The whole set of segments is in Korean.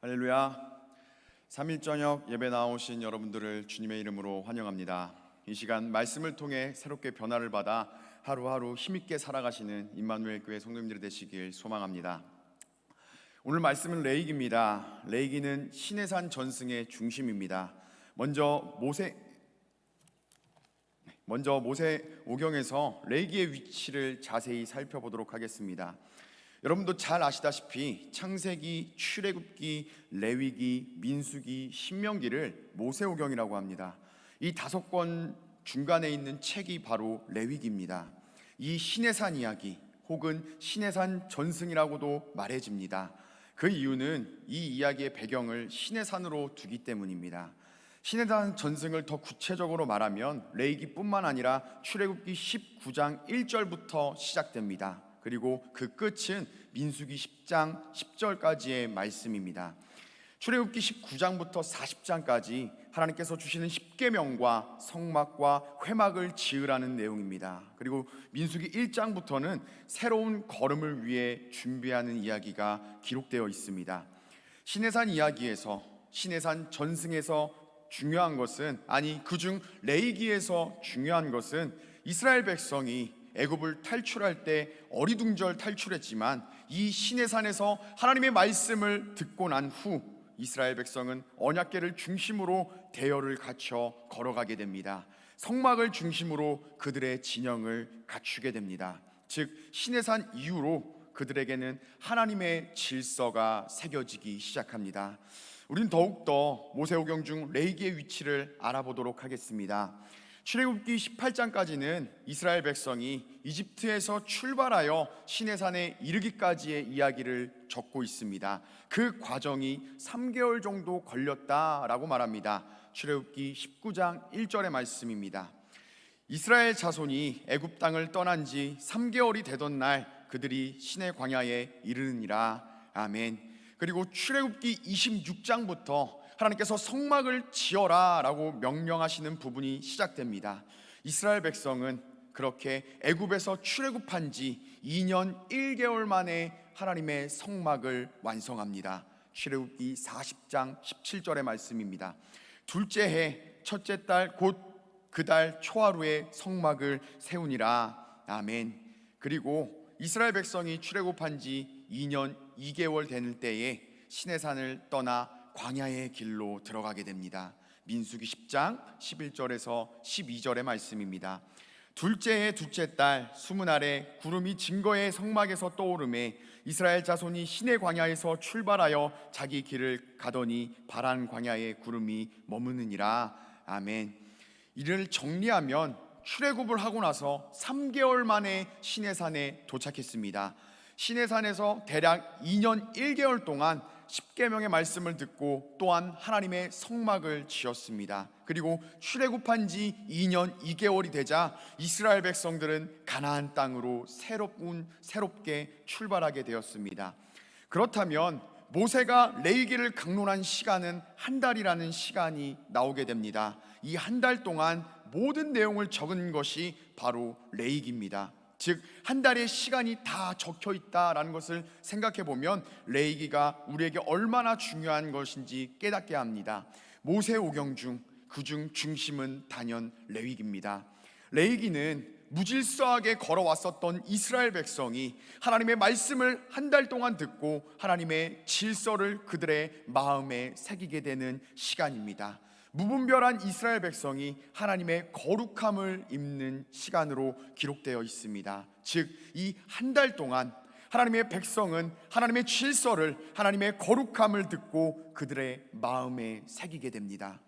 할렐루야. 3일 저녁 예배 나오신 여러분들을 주님의 이름으로 환영합니다. 이 시간 말씀을 통해 새롭게 변화를 받아 하루하루 힘있게 살아가시는 임마누엘 교회 성도님들이 되시길 소망합니다. 오늘 말씀은 레위기입니다. 레위기는 시내산 전승의 중심입니다. 먼저 모세오경에서 레위기의 위치를 자세히 살펴보도록 하겠습니다. 여러분도 잘 아시다시피 창세기, 출애굽기, 레위기, 민수기, 신명기를 모세오경이라고 합니다. 이 5권 중간에 있는 책이 바로 레위기입니다. 이 시내산 이야기 혹은 시내산 전승이라고도 말해집니다. 그 이유는 이 이야기의 배경을 시내산으로 두기 때문입니다. 시내산 전승을 더 구체적으로 말하면 레위기뿐만 아니라 출애굽기 19장 1절부터 시작됩니다. 그리고 그 끝은 민수기 10장 10절까지의 말씀입니다. 출애굽기 19장부터 40장까지 하나님께서 주시는 십계명과 성막과 회막을 지으라는 내용입니다. 그리고 민수기 1장부터는 새로운 걸음을 위해 준비하는 이야기가 기록되어 있습니다. 시내산 이야기에서, 시내산 전승에서 중요한 것은, 그중 레위기에서 중요한 것은 이스라엘 백성이 애굽을 탈출할 때 어리둥절 탈출했지만 이 시내산에서 하나님의 말씀을 듣고 난 후 이스라엘 백성은 언약궤를 중심으로 대열을 갖춰 걸어가게 됩니다. 성막을 중심으로 그들의 진영을 갖추게 됩니다. 즉 시내산 이후로 그들에게는 하나님의 질서가 새겨지기 시작합니다. 우리는 더욱더 모세오경 중 레위기의 위치를 알아보도록 하겠습니다. 출애굽기 18장까지는 이스라엘 백성이 이집트에서 출발하여 시내산에 이르기까지의 이야기를 적고 있습니다. 그 과정이 3개월 정도 걸렸다라고 말합니다. 출애굽기 19장 1절의 말씀입니다. 이스라엘 자손이 애굽 땅을 떠난 지 3개월이 되던 날 그들이 시내 광야에 이르느니라. 아멘. 그리고 출애굽기 26장부터 하나님께서 성막을 지어라 라고 명령하시는 부분이 시작됩니다. 이스라엘 백성은 그렇게 애굽에서 출애굽한 지 2년 1개월 만에 하나님의 성막을 완성합니다. 출애굽기 40장 17절의 말씀입니다. 둘째 해 첫째 달 곧 그 달 초하루에 성막을 세우니라. 아멘. 그리고 이스라엘 백성이 출애굽한 지 2년 2개월 되는 때에 시내산을 떠나 광야의 길로 들어가게 됩니다. 민수기 10장 11절에서 12절의 말씀입니다. 둘째 해 둘째 달 수문 아래 구름이 증거의 성막에서 떠오르매 이스라엘 자손이 시내 광야에서 출발하여 자기 길을 가더니 바란 광야에 구름이 머무느니라. 아멘. 이를 정리하면 출애굽을 하고 나서 3개월 만에 시내산에 도착했습니다. 시내산에서 대략 2년 1개월 동안 십계명의 말씀을 듣고 또한 하나님의 성막을 지었습니다. 그리고 출애굽한 지 2년 2개월이 되자 이스라엘 백성들은 가나안 땅으로 새롭게 출발하게 되었습니다. 그렇다면 모세가 레위기를 강론한 시간은 한 달이라는 시간이 나오게 됩니다. 이 한 달 동안 모든 내용을 적은 것이 바로 레위기입니다. 즉 한 달의 시간이 다 적혀 있다라는 것을 생각해 보면 레위기가 우리에게 얼마나 중요한 것인지 깨닫게 합니다. 모세오경 중 그중 중심은 단연 레위기입니다. 레위기는 무질서하게 걸어왔었던 이스라엘 백성이 하나님의 말씀을 한 달 동안 듣고 하나님의 질서를 그들의 마음에 새기게 되는 시간입니다. 무분별한 이스라엘 백성이 하나님의 거룩함을 입는 시간으로 기록되어 있습니다. 즉 이 한 달 동안 하나님의 백성은 하나님의 질서를, 하나님의 거룩함을 듣고 그들의 마음에 새기게 됩니다.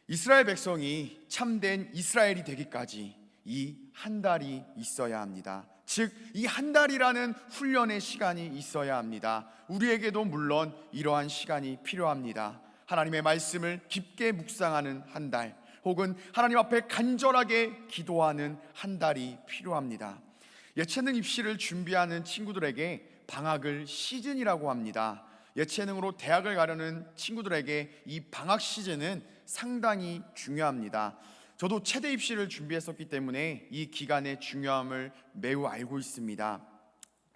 이스라엘 백성이 참된 이스라엘이 되기까지 이 한 달이 있어야 합니다. 즉 이 한 달이라는 훈련의 시간이 있어야 합니다. 우리에게도 물론 이러한 시간이 필요합니다. 하나님의 말씀을 깊게 묵상하는 한 달, 혹은 하나님 앞에 간절하게 기도하는 한 달이 필요합니다. 예체능 입시를 준비하는 친구들에게 방학을 시즌이라고 합니다. 예체능으로 대학을 가려는 친구들에게 이 방학 시즌은 상당히 중요합니다. 저도 체대 입시를 준비했었기 때문에 이 기간의 중요함을 매우 알고 있습니다.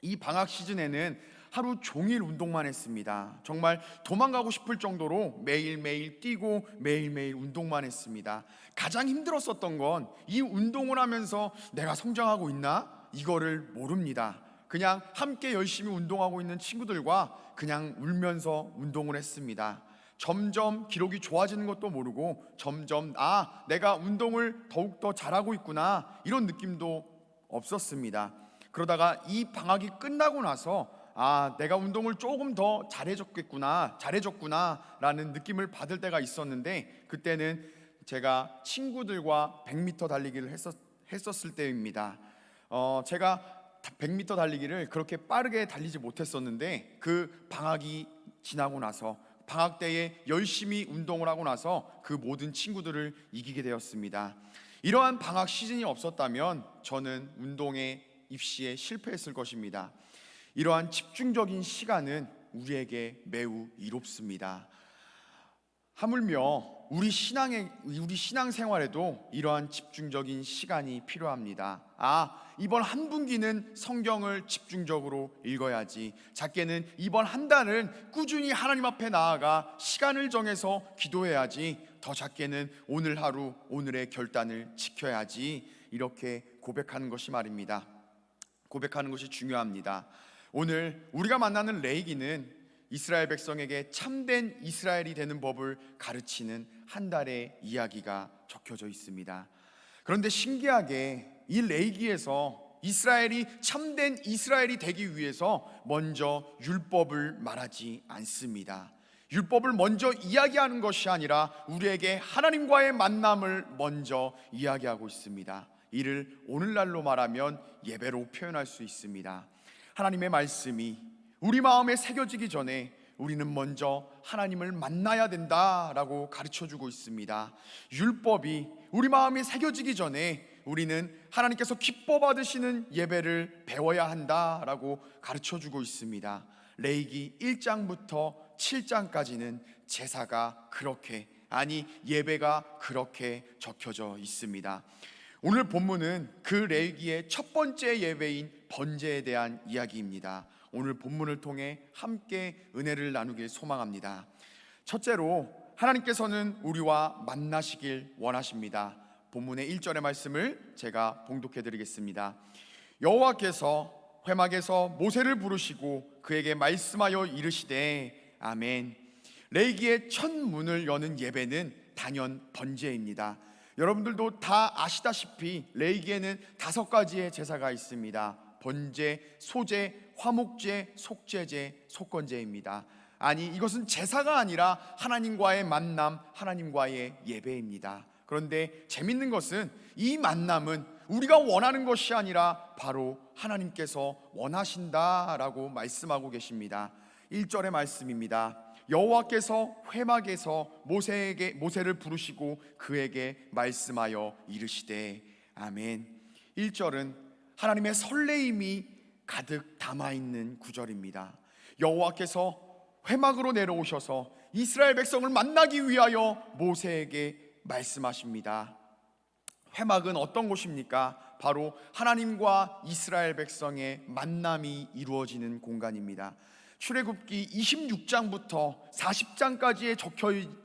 이 방학 시즌에는 하루 종일 운동만 했습니다. 정말 도망가고 싶을 정도로 매일매일 뛰고 매일매일 운동만 했습니다. 가장 힘들었었던 건 이 운동을 하면서 내가 성장하고 있나? 이거를 모릅니다. 그냥 함께 열심히 운동하고 있는 친구들과 그냥 울면서 운동을 했습니다. 점점 기록이 좋아지는 것도 모르고 점점 내가 운동을 더욱더 잘하고 있구나 이런 느낌도 없었습니다. 그러다가 이 방학이 끝나고 나서 내가 운동을 조금 더 잘해줬구나 라는 느낌을 받을 때가 있었는데, 그때는 제가 친구들과 100m 달리기를 했었을 때입니다. 제가 100m 달리기를 그렇게 빠르게 달리지 못했었는데, 그 방학이 지나고 나서 방학 때에 열심히 운동을 하고 나서 그 모든 친구들을 이기게 되었습니다. 이러한 방학 시즌이 없었다면 저는 운동에 입시에 실패했을 것입니다. 이러한 집중적인 시간은 우리에게 매우 이롭습니다. 하물며 우리 신앙생활에도 이러한 집중적인 시간이 필요합니다. 이번 한 분기는 성경을 집중적으로 읽어야지. 작게는 이번 한 달은 꾸준히 하나님 앞에 나아가 시간을 정해서 기도해야지. 더 작게는 오늘 하루 오늘의 결단을 지켜야지. 이렇게 고백하는 것이 말입니다. 고백하는 것이 중요합니다. 오늘 우리가 만나는 레위기는 이스라엘 백성에게 참된 이스라엘이 되는 법을 가르치는 한 달의 이야기가 적혀져 있습니다. 그런데 신기하게 이 레위기에서 이스라엘이 참된 이스라엘이 되기 위해서 먼저 율법을 말하지 않습니다. 율법을 먼저 이야기하는 것이 아니라 우리에게 하나님과의 만남을 먼저 이야기하고 있습니다. 이를 오늘날로 말하면 예배로 표현할 수 있습니다. 하나님의 말씀이 우리 마음에 새겨지기 전에 우리는 먼저 하나님을 만나야 된다라고 가르쳐주고 있습니다. 율법이 우리 마음에 새겨지기 전에 우리는 하나님께서 기뻐 받으시는 예배를 배워야 한다라고 가르쳐주고 있습니다. 레위기 1장부터 7장까지는 제사가 그렇게, 예배가 그렇게 적혀져 있습니다. 오늘 본문은 그 레위기의 첫 번째 예배인 번제에 대한 이야기입니다. 오늘 본문을 통해 함께 은혜를 나누길 소망합니다. 첫째로 하나님께서는 우리와 만나시길 원하십니다. 본문의 1절의 말씀을 제가 봉독해 드리겠습니다. 여호와께서 회막에서 모세를 부르시고 그에게 말씀하여 이르시되 아멘. 레위기의 첫 문을 여는 예배는 단연 번제입니다. 여러분들도 다 아시다시피 레위기에는 5가지의 제사가 있습니다. 번제, 소제, 화목제, 속죄제, 속건제입니다. 이것은 제사가 아니라 하나님과의 만남, 하나님과의 예배입니다. 그런데 재밌는 것은 이 만남은 우리가 원하는 것이 아니라 바로 하나님께서 원하신다라고 말씀하고 계십니다. 1절의 말씀입니다. 여호와께서 회막에서 모세를 부르시고 그에게 말씀하여 이르시되 아멘. 1절은 하나님의 설레임이 가득 담아있는 구절입니다. 여호와께서 회막으로 내려오셔서 이스라엘 백성을 만나기 위하여 모세에게 말씀하십니다. 회막은 어떤 곳입니까? 바로 하나님과 이스라엘 백성의 만남이 이루어지는 공간입니다. 출애굽기 26장부터 40장까지에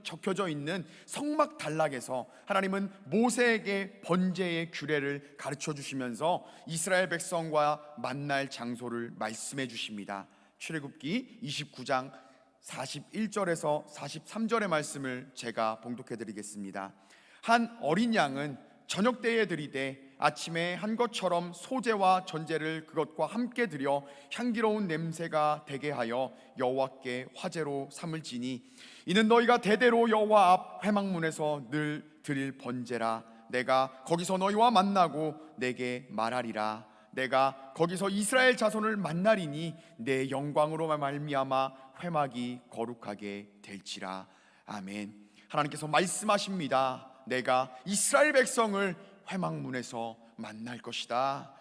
적혀져 있는 성막 단락에서 하나님은 모세에게 번제의 규례를 가르쳐 주시면서 이스라엘 백성과 만날 장소를 말씀해 주십니다. 출애굽기 29장 41절에서 43절의 말씀을 제가 봉독해 드리겠습니다. 한 어린 양은 저녁 때에 드리되 아침에 한 것처럼 소제와 전제를 그것과 함께 드려 향기로운 냄새가 되게 하여 여호와께 화제로 삼을지니 이는 너희가 대대로 여호와 앞 회막문에서 늘 드릴 번제라. 내가 거기서 너희와 만나고 내게 말하리라. 내가 거기서 이스라엘 자손을 만나리니 내 영광으로 말미암아 회막이 거룩하게 될지라. 아멘. 하나님께서 말씀하십니다. 내가 이스라엘 백성을 회막문에서 만날 것이다.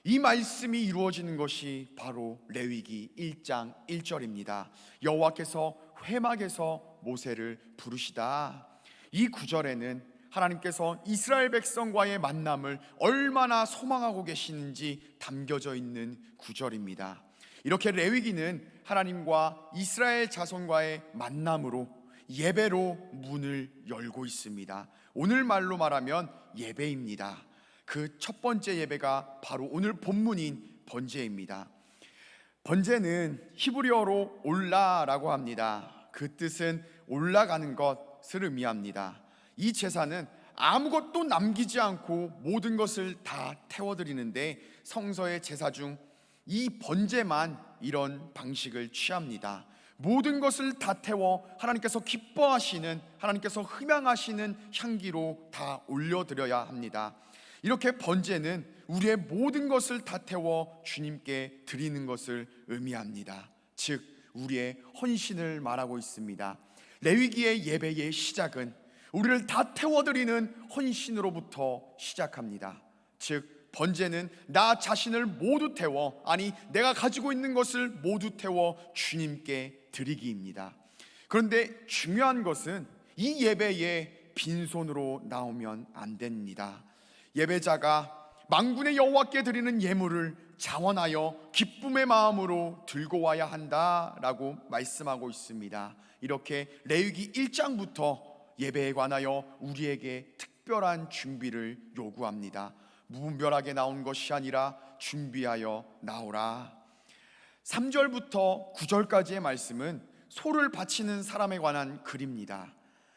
이 말씀이 이루어지는 것이 바로 레위기 1장 1절입니다. 여호와께서 회막에서 모세를 부르시다. 이 구절에는 하나님께서 이스라엘 백성과의 만남을 얼마나 소망하고 계시는지 담겨져 있는 구절입니다. 이렇게 레위기는 하나님과 이스라엘 자손과의 만남으로, 예배로 문을 열고 있습니다. 오늘 말로 말하면 예배입니다. 그 첫 번째 예배가 바로 오늘 본문인 번제입니다. 번제는 히브리어로 올라라고 합니다. 그 뜻은 올라가는 것을 의미합니다. 이 제사는 아무것도 남기지 않고 모든 것을 다 태워드리는데, 성서의 제사 중 이 번제만 이런 방식을 취합니다. 모든 것을 다 태워 하나님께서 기뻐하시는, 하나님께서 흠양하시는 향기로 다 올려드려야 합니다. 이렇게 번제는 우리의 모든 것을 다 태워 주님께 드리는 것을 의미합니다. 즉 우리의 헌신을 말하고 있습니다. 레위기의 예배의 시작은 우리를 다 태워드리는 헌신으로부터 시작합니다. 즉 번제는 나 자신을 모두 태워, 아니 내가 가지고 있는 것을 모두 태워 주님께 드리기입니다. 그런데 중요한 것은 이 예배에 빈손으로 나오면 안 됩니다. 예배자가 만군의 여호와께 드리는 예물을 자원하여 기쁨의 마음으로 들고 와야 한다라고 말씀하고 있습니다. 이렇게 레위기 1장부터 예배에 관하여 우리에게 특별한 준비를 요구합니다. 무분별하게 나온 것이 아니라 준비하여 나오라. 3절부터 9절까지의 말씀은 소를 바치는 사람에 관한 글입니다.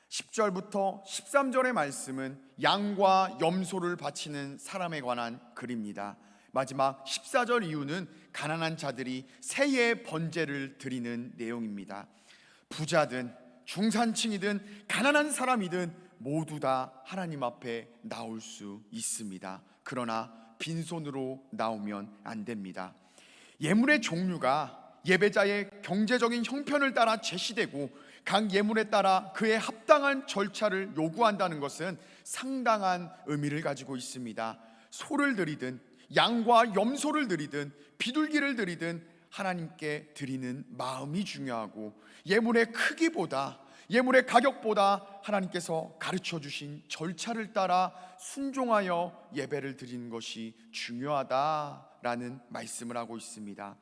10절부터 13절의 말씀은 양과 염소를 바치는 사람에 관한 글입니다. 마지막 14절 이후는 가난한 자들이 새해 번제를 드리는 내용입니다. 부자든 중산층이든 가난한 사람이든 모두 다 하나님 앞에 나올 수 있습니다. 그러나 빈손으로 나오면 안 됩니다. 예물의 종류가 예배자의 경제적인 형편을 따라 제시되고 각 예물에 따라 그에 합당한 절차를 요구한다는 것은 상당한 의미를 가지고 있습니다. 소를 드리든 양과 염소를 드리든 비둘기를 드리든 하나님께 드리는 마음이 중요하고, 예물의 크기보다, 예물의 가격보다 하나님께서 가르쳐 주신 절차를 따라 순종하여 예배를 드리는 것이 중요하다라는 말씀을 하고 있습니다.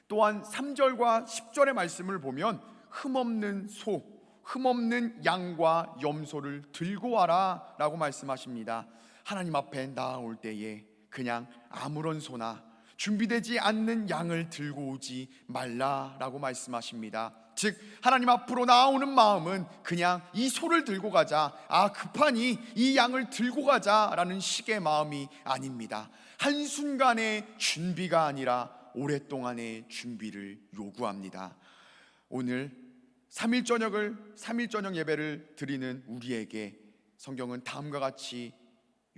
또한 3절과 10절의 말씀을 보면 흠없는 소, 흠없는 양과 염소를 들고 와라 라고 말씀하십니다. 하나님 앞에 나아올 때에 그냥 아무런 소나 준비되지 않는 양을 들고 오지 말라라고 말씀하십니다. 즉 하나님 앞으로 나오는 마음은 그냥 이 소를 들고 가자, 급하니 이 양을 들고 가자라는 식의 마음이 아닙니다. 한순간의 준비가 아니라 오랫동안의 준비를 요구합니다. 오늘 3일 저녁 예배를 드리는 우리에게 성경은 다음과 같이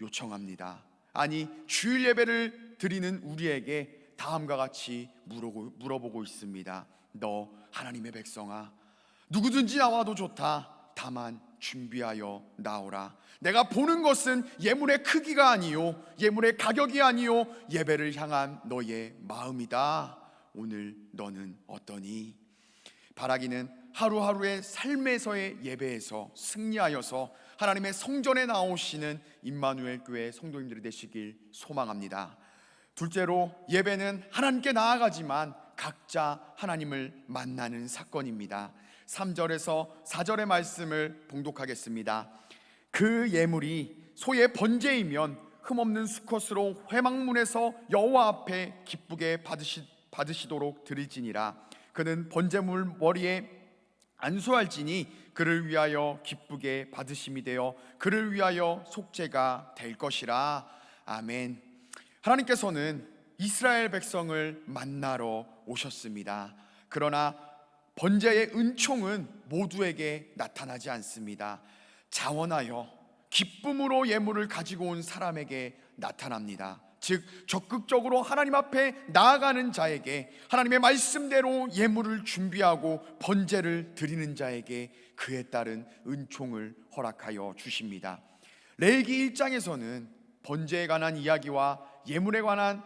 요청합니다. 아니, 주일 예배를 드리는 우리에게 다음과 같이 물어보고 있습니다. 너 하나님의 백성아, 누구든지 나와도 좋다. 다만 준비하여 나오라. 내가 보는 것은 예물의 크기가 아니요, 예물의 가격이 아니요, 예배를 향한 너의 마음이다. 오늘 너는 어떠니? 바라기는 하루하루의 삶에서의 예배에서 승리하여서 하나님의 성전에 나오시는 임마누엘 교회 성도님들이 되시길 소망합니다. 둘째로, 예배는 하나님께 나아가지만 각자 하나님을 만나는 사건입니다. 3절에서 4절의 말씀을 봉독하겠습니다. 그 예물이 소의 번제이면 흠없는 수컷으로 회막문에서 여호와 앞에 기쁘게 받으시도록 드리지니라. 그는 번제물 머리에 안수할지니 그를 위하여 기쁘게 받으심이 되어 그를 위하여 속죄가 될 것이라. 아멘. 하나님께서는 이스라엘 백성을 만나러 오셨습니다. 그러나 번제의 은총은 모두에게 나타나지 않습니다. 자원하여 기쁨으로 예물을 가지고 온 사람에게 나타납니다. 즉 적극적으로 하나님 앞에 나아가는 자에게, 하나님의 말씀대로 예물을 준비하고 번제를 드리는 자에게 그에 따른 은총을 허락하여 주십니다. 레위기 1장에서는 번제에 관한 이야기와 예물에 관한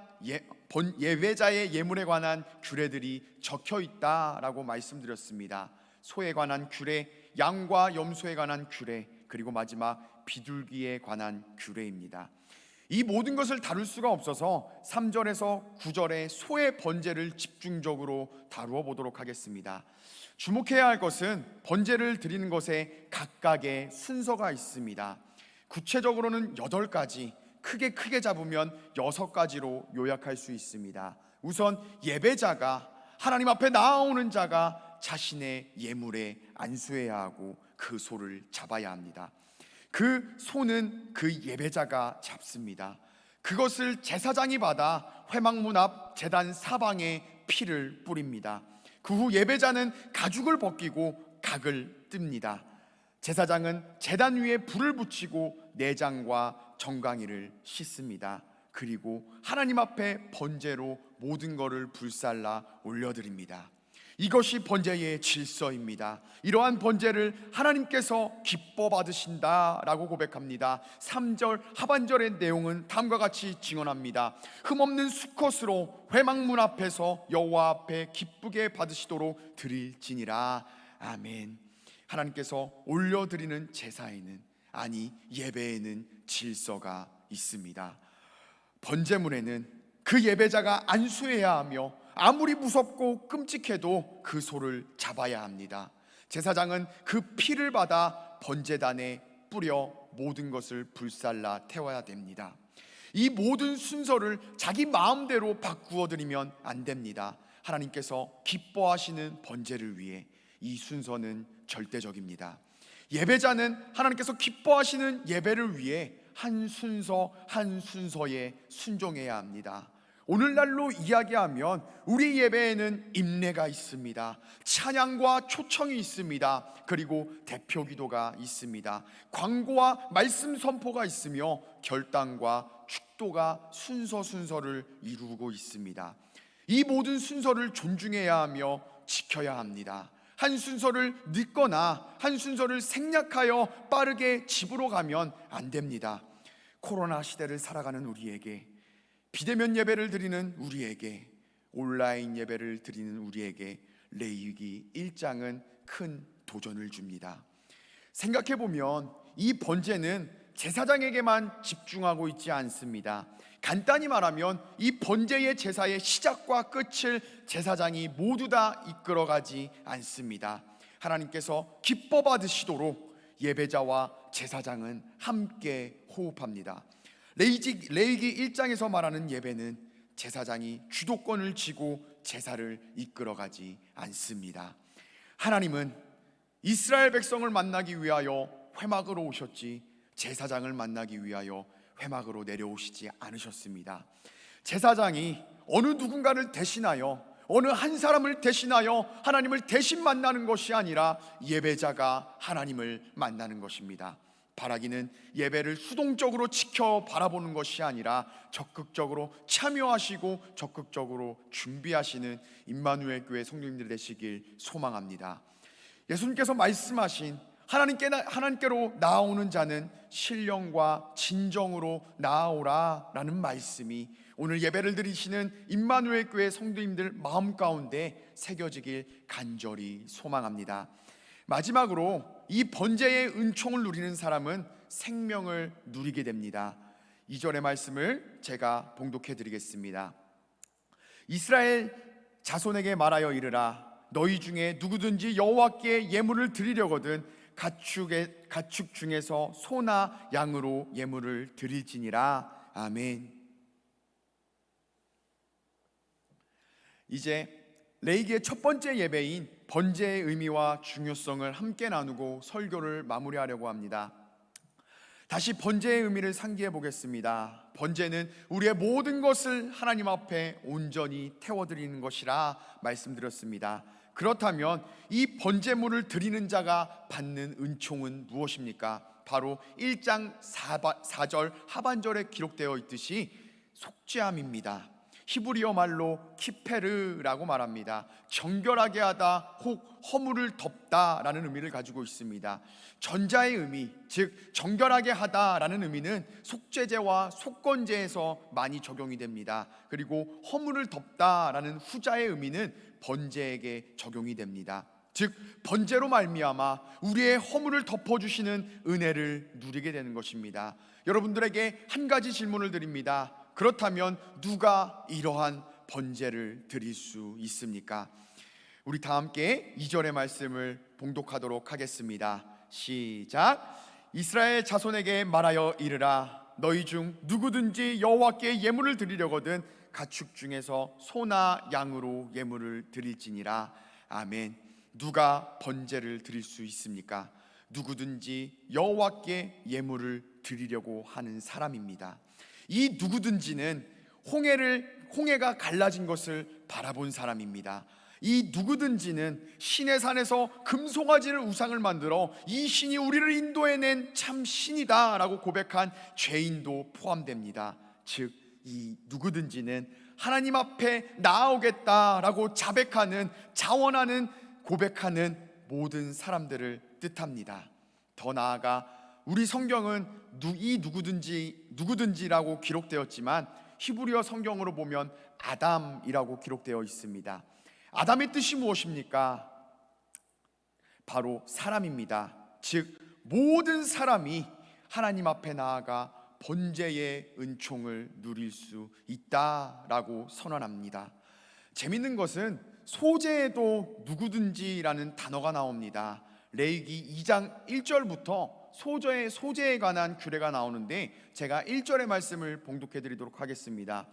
예배자의 예물에 관한 규례들이 적혀 있다라고 말씀드렸습니다. 소에 관한 규례, 양과 염소에 관한 규례, 그리고 마지막 비둘기에 관한 규례입니다. 이 모든 것을 다룰 수가 없어서 3절에서 9절의 소의 번제를 집중적으로 다루어 보도록 하겠습니다. 주목해야 할 것은 번제를 드리는 것에 각각의 순서가 있습니다. 구체적으로는 8가지, 크게 잡으면 6가지로 요약할 수 있습니다. 우선 예배자가, 하나님 앞에 나아오는 자가 자신의 예물에 안수해야 하고 그 소를 잡아야 합니다. 그 소는 그 예배자가 잡습니다. 그것을 제사장이 받아 회막문 앞 제단 사방에 피를 뿌립니다. 그 후 예배자는 가죽을 벗기고 각을 뜹니다. 제사장은 제단 위에 불을 붙이고 내장과 정강이를 씻습니다. 그리고 하나님 앞에 번제로 모든 것을 불살라 올려드립니다. 이것이 번제의 질서입니다. 이러한 번제를 하나님께서 기뻐 받으신다라고 고백합니다. 3절 하반절의 내용은 다음과 같이 증언합니다. 흠없는 수컷으로 회막문 앞에서 여호와 앞에 기쁘게 받으시도록 드릴지니라. 아멘. 하나님께서 올려드리는 제사에는, 아니 예배에는 질서가 있습니다. 번제물에는 그 예배자가 안수해야 하며 아무리 무섭고 끔찍해도 그 소를 잡아야 합니다. 제사장은 그 피를 받아 번제단에 뿌려 모든 것을 불살라 태워야 됩니다. 이 모든 순서를 자기 마음대로 바꾸어 드리면 안 됩니다. 하나님께서 기뻐하시는 번제를 위해 이 순서는 절대적입니다. 예배자는 하나님께서 기뻐하시는 예배를 위해 한 순서 한 순서에 순종해야 합니다. 오늘날로 이야기하면 우리 예배에는 임례가 있습니다. 찬양과 초청이 있습니다. 그리고 대표 기도가 있습니다. 광고와 말씀 선포가 있으며 결단과 축도가 순서를 이루고 있습니다. 이 모든 순서를 존중해야 하며 지켜야 합니다. 한 순서를 늦거나 한 순서를 생략하여 빠르게 집으로 가면 안 됩니다. 코로나 시대를 살아가는 우리에게, 비대면 예배를 드리는 우리에게, 온라인 예배를 드리는 우리에게 레위기 1장은 큰 도전을 줍니다. 생각해보면 이 번제는 제사장에게만 집중하고 있지 않습니다. 간단히 말하면 이 번제의 제사의 시작과 끝을 제사장이 모두 다 이끌어가지 않습니다. 하나님께서 기뻐 받으시도록 예배자와 제사장은 함께 호흡합니다. 레위기 1장에서 말하는 예배는 제사장이 주도권을 쥐고 제사를 이끌어가지 않습니다. 하나님은 이스라엘 백성을 만나기 위하여 회막으로 오셨지 제사장을 만나기 위하여 회막으로 내려오시지 않으셨습니다. 제사장이 어느 누군가를 대신하여, 어느 한 사람을 대신하여 하나님을 대신 만나는 것이 아니라 예배자가 하나님을 만나는 것입니다. 바라기는 예배를 수동적으로 지켜 바라보는 것이 아니라 적극적으로 참여하시고 적극적으로 준비하시는 임마누엘 교회 성도님들 되시길 소망합니다. 예수님께서 말씀하신 하나님께로 나아오는 자는 신령과 진정으로 나아오라 라는 말씀이 오늘 예배를 드리시는 임마누엘 교회 성도님들 마음 가운데 새겨지길 간절히 소망합니다. 마지막으로 이 번제의 은총을 누리는 사람은 생명을 누리게 됩니다. 2절의 말씀을 제가 봉독해 드리겠습니다. 이스라엘 자손에게 말하여 이르라. 너희 중에 누구든지 여호와께 예물을 드리려거든 가축 중에서 소나 양으로 예물을 드릴지니라. 아멘. 이제 레위기의 첫 번째 예배인 번제의 의미와 중요성을 함께 나누고 설교를 마무리하려고 합니다. 다시 번제의 의미를 상기해 보겠습니다. 번제는 우리의 모든 것을 하나님 앞에 온전히 태워드리는 것이라 말씀드렸습니다. 그렇다면 이 번제물을 드리는 자가 받는 은총은 무엇입니까? 바로 1장 4절 하반절에 기록되어 있듯이 속죄함입니다. 히브리어 말로 키페르라고 말합니다. 정결하게 하다, 혹 허물을 덮다라는 의미를 가지고 있습니다. 전자의 의미, 즉 정결하게 하다라는 의미는 속죄제와 속건제에서 많이 적용이 됩니다. 그리고 허물을 덮다라는 후자의 의미는 번제에게 적용이 됩니다. 즉 번제로 말미암아 우리의 허물을 덮어주시는 은혜를 누리게 되는 것입니다. 여러분들에게 한 가지 질문을 드립니다. 그렇다면 누가 이러한 번제를 드릴 수 있습니까? 우리 다 함께 2절의 말씀을 봉독하도록 하겠습니다. 시작. 이스라엘 자손에게 말하여 이르라. 너희 중 누구든지 여호와께 예물을 드리려거든 가축 중에서 소나 양으로 예물을 드릴지니라. 아멘. 누가 번제를 드릴 수 있습니까? 누구든지 여호와께 예물을 드리려고 하는 사람입니다. 이 누구든지는 홍해가 갈라진 것을 바라본 사람입니다. 이 누구든지는 신의 산에서 금송아지를 우상을 만들어 이 신이 우리를 인도해낸 참 신이다 라고 고백한 죄인도 포함됩니다. 즉 이 누구든지는 하나님 앞에 나아오겠다라고 자백하는, 자원하는, 고백하는 모든 사람들을 뜻합니다. 더 나아가 우리 성경은 이 누구든지라고 기록되었지만 히브리어 성경으로 보면 아담이라고 기록되어 있습니다. 아담의 뜻이 무엇입니까? 바로 사람입니다. 즉 모든 사람이 하나님 앞에 나아가 번제의 은총을 누릴 수 있다라고 선언합니다. 재밌는 것은 소제에도 누구든지라는 단어가 나옵니다. 레위기 2장 1절부터 소제에 관한 규례가 나오는데 제가 1절의 말씀을 봉독해 드리도록 하겠습니다.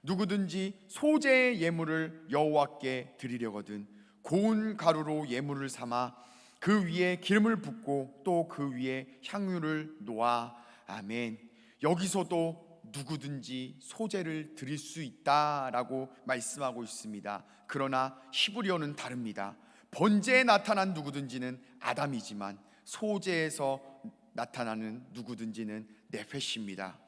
누구든지 소제의 예물을 여호와께 드리려거든 고운 가루로 예물을 삼아 그 위에 기름을 붓고 또 그 위에 향유를 놓아. 아멘. 여기서도 누구든지 소제를 드릴 수 있다라고 말씀하고 있습니다. 그러나 히브리어는 다릅니다. 번제에 나타난 누구든지는 아담이지만 소제에서 나타나는 누구든지는 네페시입니다.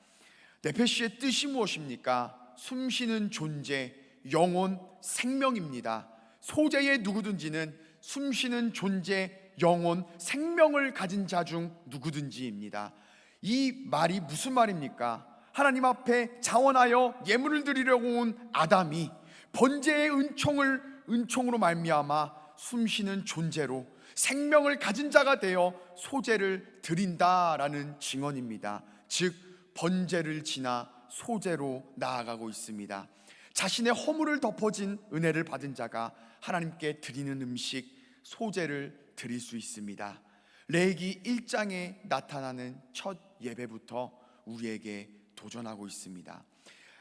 네페시의 뜻이 무엇입니까? 숨쉬는 존재, 영혼, 생명입니다. 소제의 누구든지는 숨쉬는 존재, 영혼, 생명을 가진 자 중 누구든지입니다. 이 말이 무슨 말입니까? 하나님 앞에 자원하여 예물을 드리려고 온 아담이 번제의 은총으로 말미암아 숨쉬는 존재로 생명을 가진 자가 되어 소제를 드린다라는 증언입니다. 즉 번제를 지나 소제로 나아가고 있습니다. 자신의 허물을 덮어진 은혜를 받은 자가 하나님께 드리는 음식 소제를 드릴 수 있습니다. 레위기 1장에 나타나는 첫 예배부터 우리에게 도전하고 있습니다.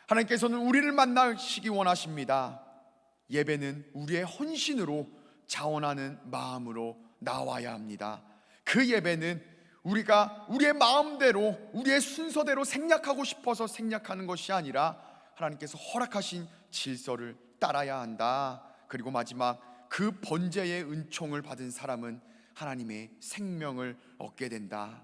하나님께서는 우리를 만나시기 원하십니다. 예배는 우리의 헌신으로 자원하는 마음으로 나와야 합니다. 그 예배는 우리가 우리의 마음대로 우리의 순서대로 생략하고 싶어서 생략하는 것이 아니라 하나님께서 허락하신 질서를 따라야 한다. 그리고 마지막 그 번제의 은총을 받은 사람은 하나님의 생명을 얻게 된다.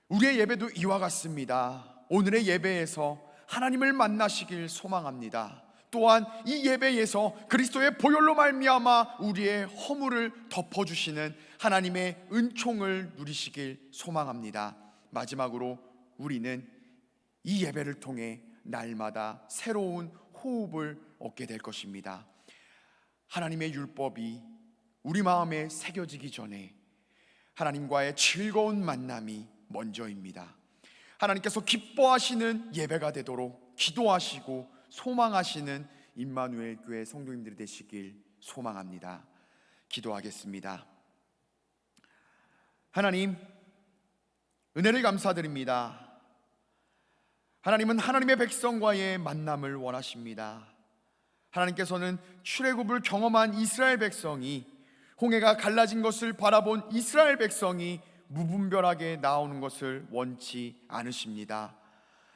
우리의 예배도 이와 같습니다. 오늘의 예배에서 하나님을 만나시길 소망합니다. 또한 이 예배에서 그리스도의 보혈로 말미암아 우리의 허물을 덮어주시는 하나님의 은총을 누리시길 소망합니다. 마지막으로 우리는 이 예배를 통해 날마다 새로운 호흡을 얻게 될 것입니다. 하나님의 율법이 우리 마음에 새겨지기 전에 하나님과의 즐거운 만남이 먼저입니다. 하나님께서 기뻐하시는 예배가 되도록 기도하시고 소망하시는 임마누엘 교회 성도님들이 되시길 소망합니다. 기도하겠습니다. 하나님, 은혜를 감사드립니다. 하나님은 하나님의 백성과의 만남을 원하십니다. 하나님께서는 출애굽을 경험한 이스라엘 백성이, 홍해가 갈라진 것을 바라본 이스라엘 백성이 무분별하게 나오는 것을 원치 않으십니다.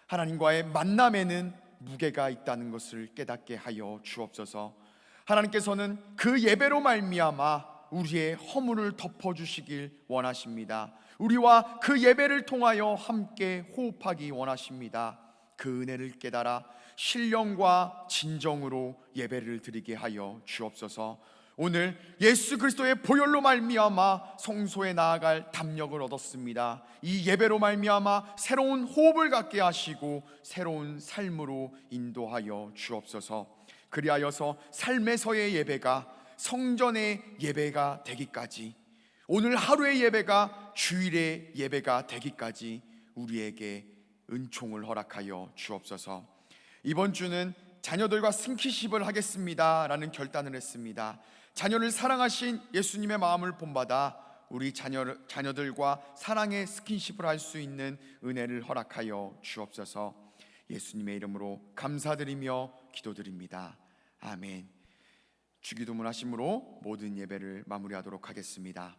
하나님과의 만남에는 무게가 있다는 것을 깨닫게 하여 주옵소서. 하나님께서는 그 예배로 말미암아 우리의 허물을 덮어주시길 원하십니다. 우리와 그 예배를 통하여 함께 호흡하기 원하십니다. 그 은혜를 깨달아 신령과 진정으로 예배를 드리게 하여 주옵소서. 오늘 예수 그리스도의 보혈로 말미암아 성소에 나아갈 담력을 얻었습니다. 이 예배로 말미암아 새로운 호흡을 갖게 하시고 새로운 삶으로 인도하여 주옵소서. 그리하여서 삶에서의 예배가 성전의 예배가 되기까지, 오늘 하루의 예배가 주일의 예배가 되기까지 우리에게 은총을 허락하여 주옵소서. 이번 주는 자녀들과 스킨십을 하겠습니다 라는 결단을 했습니다. 자녀를 사랑하신 예수님의 마음을 본받아 우리 자녀들과 사랑의 스킨십을 할 수 있는 은혜를 허락하여 주옵소서. 예수님의 이름으로 감사드리며 기도드립니다. 아멘. 주기도문 하심으로 모든 예배를 마무리하도록 하겠습니다.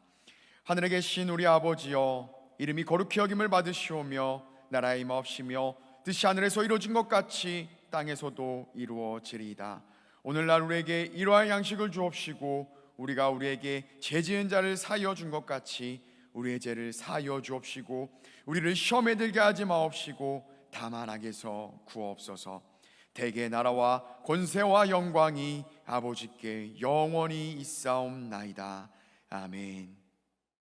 하늘에 계신 우리 아버지여, 이름이 거룩히 여김을 받으시오며 나라의 임하옵시며 뜻이 하늘에서 이루어진 것 같이 땅에서도 이루어지리이다. 오늘날 우리에게 이러한 양식을 주옵시고 우리가 우리에게 죄 지은 자를 사하여 준 것 같이 우리의 죄를 사하여 주옵시고 우리를 시험에 들게 하지 마옵시고 다만 악에서 구하옵소서. 대개 나라와 권세와 영광이 아버지께 영원히 있사옵나이다. 아멘.